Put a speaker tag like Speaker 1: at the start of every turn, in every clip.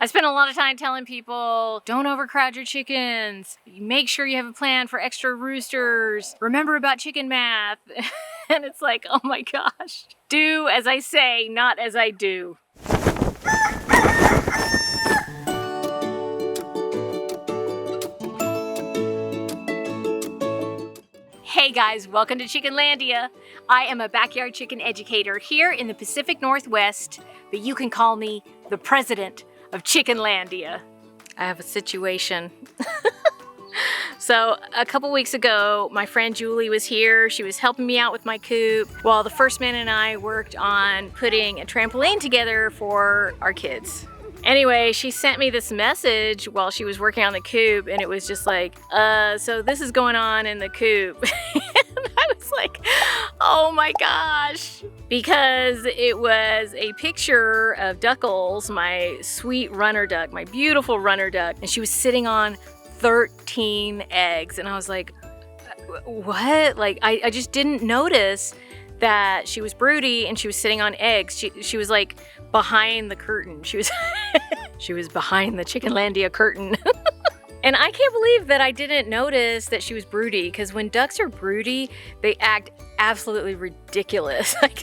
Speaker 1: I spent a lot of time telling people, don't overcrowd your chickens. Make sure you have a plan for extra roosters. Remember about chicken math. And it's like, oh my gosh. Do as I say, not as I do. Hey guys, welcome to Chickenlandia. I am a backyard chicken educator here in the Pacific Northwest, but you can call me the president of Chickenlandia. I have a situation. So a couple weeks ago, my friend Julie was here. She was helping me out with my coop while the first man and I worked on putting a trampoline together for our kids. Anyway, she sent me this message while she was working on the coop, and it was just like, so this is going on in the coop. And I was like, oh my gosh. Because it was a picture of Duckles, my sweet runner duck, my beautiful runner duck, and she was sitting on 13 eggs. And I was like, what? Like, I just didn't notice that she was broody and she was sitting on eggs. She was like behind the curtain. She was behind the Chickenlandia curtain. And I can't believe that I didn't notice that she was broody, because when ducks are broody, they act absolutely ridiculous. Like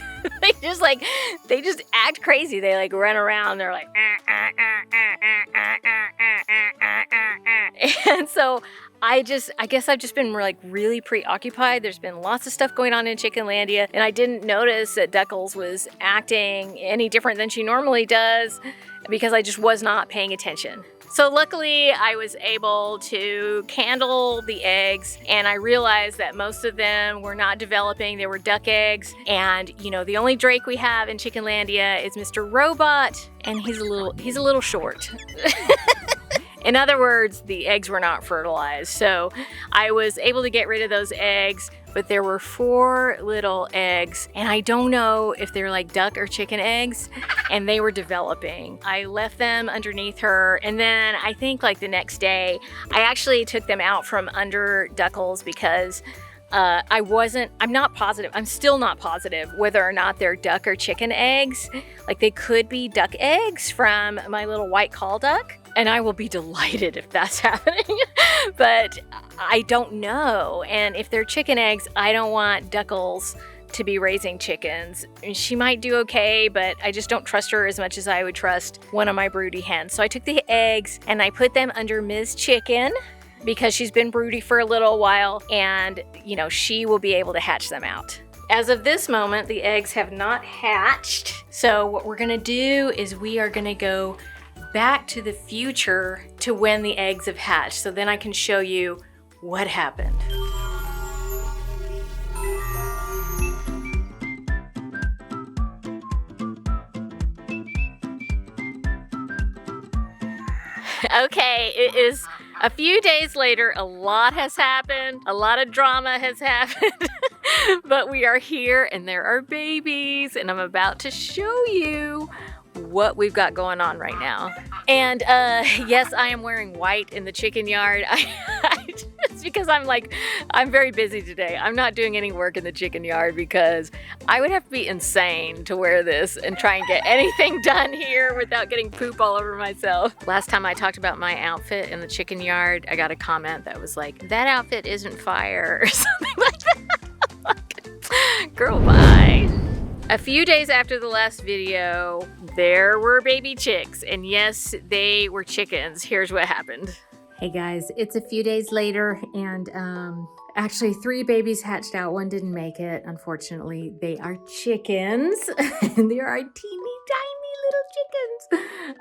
Speaker 1: they just act crazy. They like run around. They're like, and so I guess I've just been like really preoccupied. There's been lots of stuff going on in Chickenlandia, and I didn't notice that Duckles was acting any different than she normally does because I just was not paying attention. So luckily I was able to candle the eggs, and I realized that most of them were not developing. They were duck eggs, and you know, the only Drake we have in Chickenlandia is Mr. Robot, and he's a little short. In other words, the eggs were not fertilized. So I was able to get rid of those eggs, but there were 4 little eggs, and I don't know if they're like duck or chicken eggs, and they were developing. I left them underneath her, and then I think like the next day, I actually took them out from under Duckles because I'm not positive. I'm still not positive whether or not they're duck or chicken eggs. Like, they could be duck eggs from my little white call duck, and I will be delighted if that's happening. But I don't know. And if they're chicken eggs, I don't want Duckles to be raising chickens. She might do okay, but I just don't trust her as much as I would trust one of my broody hens. So I took the eggs and I put them under Ms. Chicken, because she's been broody for a little while, and you know, she will be able to hatch them out. As of this moment, the eggs have not hatched. So what we're gonna do is we are gonna go back to the future to when the eggs have hatched. So then I can show you what happened. Okay, it is a few days later. A lot has happened. A lot of drama has happened. But we are here and there are babies, and I'm about to show you what we've got going on right now. And yes, I am wearing white in the chicken yard. It's because I'm very busy today. I'm not doing any work in the chicken yard because I would have to be insane to wear this and try and get anything done here without getting poop all over myself. Last time I talked about my outfit in the chicken yard, I got a comment that was like, that outfit isn't fire, or something like that. Girl, bye. A few days after the last video, there were baby chicks, and yes, they were chickens. Here's what happened. Hey guys, it's a few days later, and actually 3 babies hatched out. 1 didn't make it, unfortunately. They are chickens, and they are teeny tiny little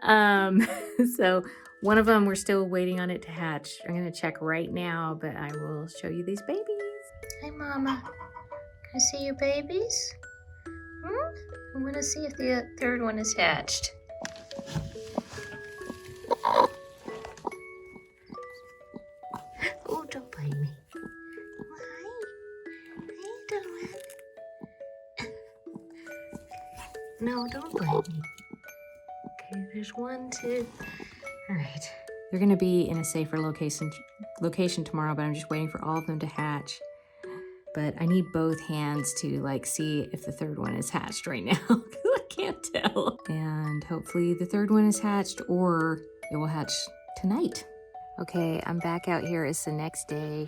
Speaker 1: chickens. So one of them, we're still waiting on it to hatch. I'm gonna check right now, but I will show you these babies. Hi, Mama. Can I see your babies? I'm gonna see if the 3rd one is hatched. Oh, don't bite me. Hi. How you doing? No, don't bite me. Okay, there's 1, 2. All right. They're gonna be in a safer location tomorrow, but I'm just waiting for all of them to hatch. But I need both hands to like see if the 3rd one is hatched right now.
Speaker 2: can't tell. And hopefully the third one is hatched, or it will hatch tonight. Okay, I'm back out here. It's the next day.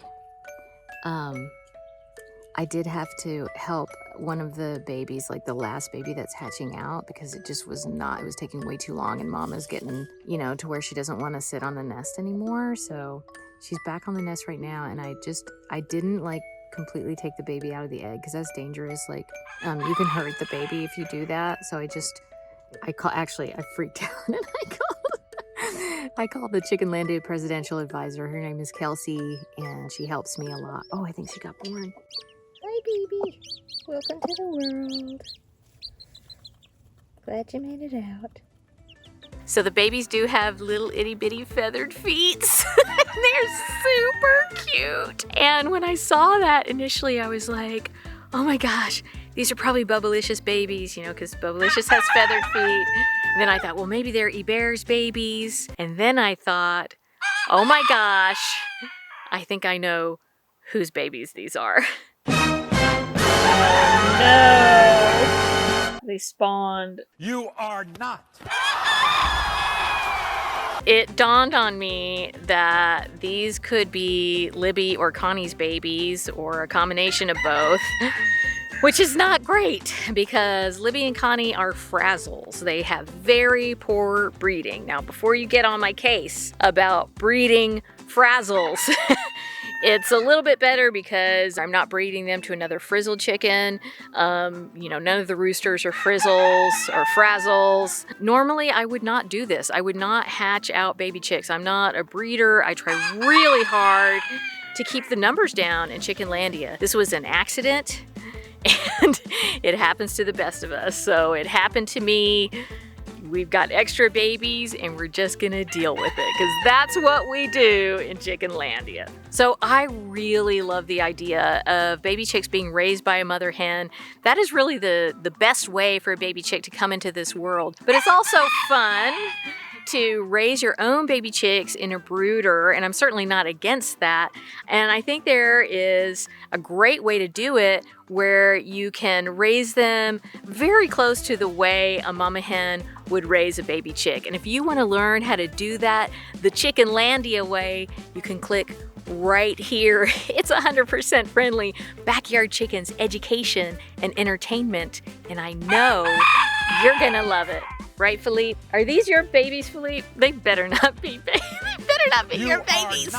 Speaker 2: I did have to help one of the babies, like the last baby that's hatching out, because it just was not, it was taking way too long, and Mama's getting, you know, to where she doesn't want to sit on the nest anymore. So she's back on the nest right now, and I didn't like completely take the baby out of the egg, because that's dangerous. Like, you can hurt the baby if you do that. So I freaked out, and I called the Chickenlandia presidential advisor. Her name is Kelsey, and she helps me a lot. Oh, I think she got born. Hi, baby. Welcome to the world. Glad you made it out.
Speaker 1: So the babies do have little itty bitty feathered feet. They're super cute. And when I saw that initially, I was like, oh my gosh, these are probably Bubblicious babies, you know, because Bubblicious has feathered feet. And then I thought, well, maybe they're Eber's babies. And then I thought, oh my gosh, I think I know whose babies these are. No. They spawned.
Speaker 3: You are not.
Speaker 1: It dawned on me that these could be Libby or Connie's babies, or a combination of both, which is not great because Libby and Connie are frazzles. They have very poor breeding. Now, before you get on my case about breeding frazzles, it's a little bit better because I'm not breeding them to another frizzled chicken. You know, none of the roosters are frizzles or frazzles. Normally, I would not do this. I would not hatch out baby chicks. I'm not a breeder. I try really hard to keep the numbers down in Chickenlandia. This was an accident, and it happens to the best of us. So it happened to me. We've got extra babies, and we're just gonna deal with it, because that's what we do in Chickenlandia. So I really love the idea of baby chicks being raised by a mother hen. That is really the best way for a baby chick to come into this world. But it's also fun to raise your own baby chicks in a brooder, and I'm certainly not against that. And I think there is a great way to do it where you can raise them very close to the way a mama hen would raise a baby chick. And if you want to learn how to do that the Chickenlandia way, you can click right here. It's 100% friendly backyard chickens education and entertainment, and I know you're gonna love it. Right, Philippe? Are these your babies, Philippe? They better not be babies. They better not be your babies.